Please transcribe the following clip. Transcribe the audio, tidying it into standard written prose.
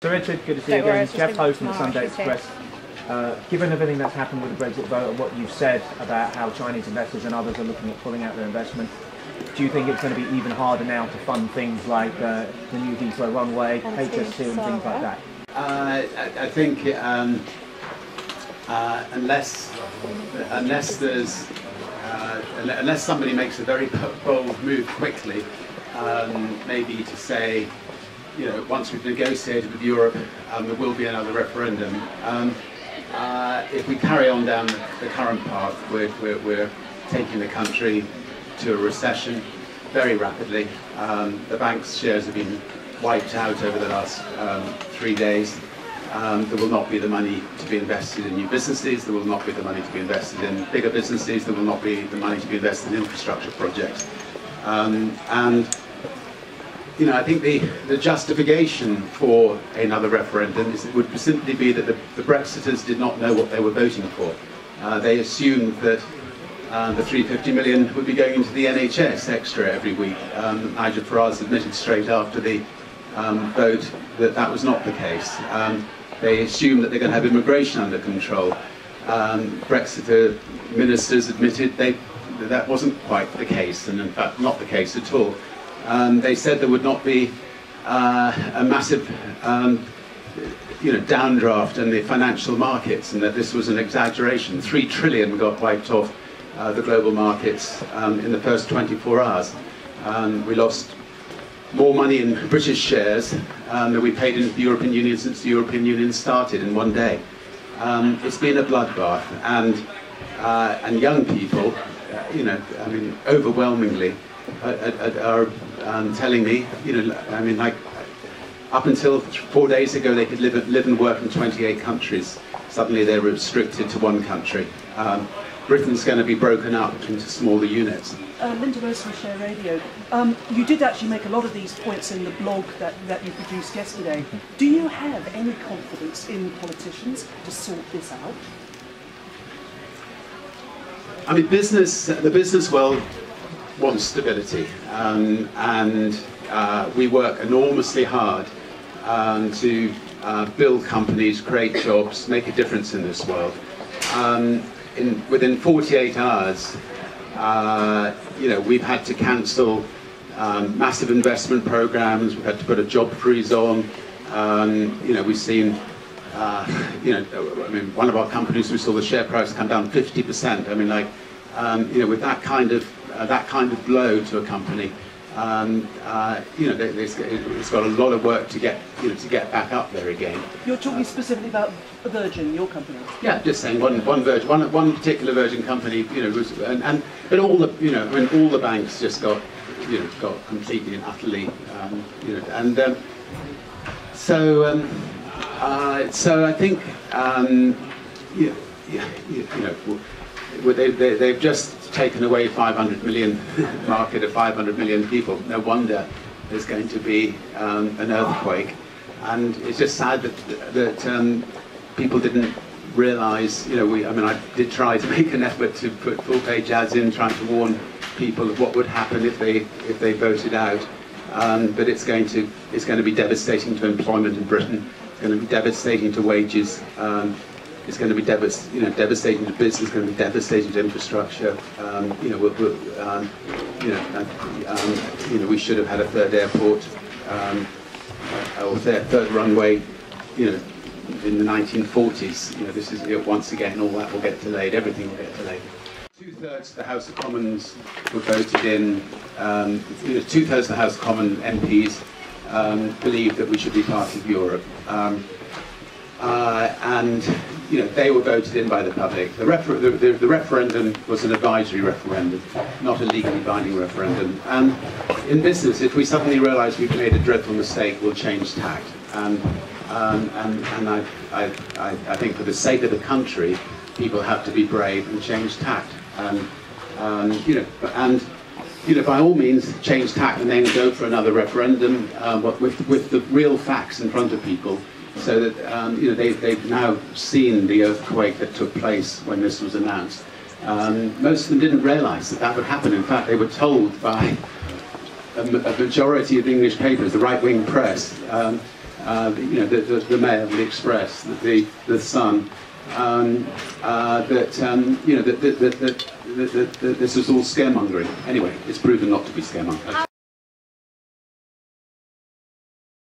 So Richard, good to see you again. Jeff Host from the Sunday Express. Given everything that's happened with the Brexit vote and what you've said about how Chinese investors and others are looking at pulling out their investment, do you think it's going to be even harder now to fund things like the new Heathrow runway, HS2 and things like that? I think unless somebody makes a very bold move quickly, maybe to say, you know, once we've negotiated with Europe, there will be another referendum. If we carry on down the current path, we're taking the country to a recession very rapidly. The bank's shares have been wiped out over the last 3 days. There will not be the money to be invested in new businesses, there will not be the money to be invested in bigger businesses, there will not be the money to be invested in infrastructure projects. And you know, I think the justification for another referendum would simply be that the Brexiters did not know what they were voting for. They assumed that the 350 million would be going into the NHS extra every week. Nigel Farage admitted straight after the vote that that was not the case. They assumed that they're going to have immigration under control. Brexiter ministers admitted that wasn't quite the case, and in fact not the case at all. They said there would not be a massive downdraft in the financial markets, and that this was an exaggeration. 3 trillion got wiped off the global markets in the first 24 hours. We lost more money in British shares than we paid into the European Union since the European Union started in one day. It's been a bloodbath, and young people, you know, I mean, overwhelmingly are telling me, you know, I mean, like, up until 4 days ago they could live and work in 28 countries. Suddenly they're restricted to one country. Britain's going to be broken up into smaller units. Linda Rose from Share Radio. You did actually make a lot of these points in the blog that you produced yesterday. Do you have any confidence in politicians to sort this out? I mean, the business world wants stability, and we work enormously hard to build companies, create jobs, make a difference in this world. Within 48 hours, you know, we've had to cancel massive investment programs. We've had to put a job freeze on. You know, we've seen, you know, I mean, one of our companies, we saw the share price come down 50%. I mean, like, you know, with that kind of blow to a company, you know, it's got a lot of work to get, you know, to get back up there again. You're talking specifically about Virgin, your company. Yeah, just saying one particular Virgin company, you know, was, but all the, you know, I mean, all the banks just got, you know, got completely and utterly, you know, and so I think, you know, they've just taken away 500 million market of 500 million people. No wonder there's going to be an earthquake, and it's just sad that people didn't realise. You know, I mean, I did try to make an effort to put full-page ads in, trying to warn people of what would happen if they voted out. But it's going to be devastating to employment in Britain. It's going to be devastating to wages. It's going to be devastating to business. It's going to be devastating to infrastructure. You know, we should have had a third airport or third runway. You know, in the 1940s. You know, this is, you know, once again, all that will get delayed. Everything will get delayed. 2/3 of the House of Commons were voted in. You know, 2/3 of the House of Commons MPs believe that we should be part of Europe. And you know, they were voted in by the public. The referendum was an advisory referendum, not a legally binding referendum. And in business, if we suddenly realise we've made a dreadful mistake, we'll change tact. And I think for the sake of the country, people have to be brave and change tact. You know, by all means, change tact and then go for another referendum, with the real facts in front of people. So that you know, they've now seen the earthquake that took place when this was announced. Most of them didn't realise that that would happen. In fact, they were told by a majority of English papers, the right-wing press, the Mail, the Express, the Sun, that this was all scaremongering. Anyway, it's proven not to be scaremongering.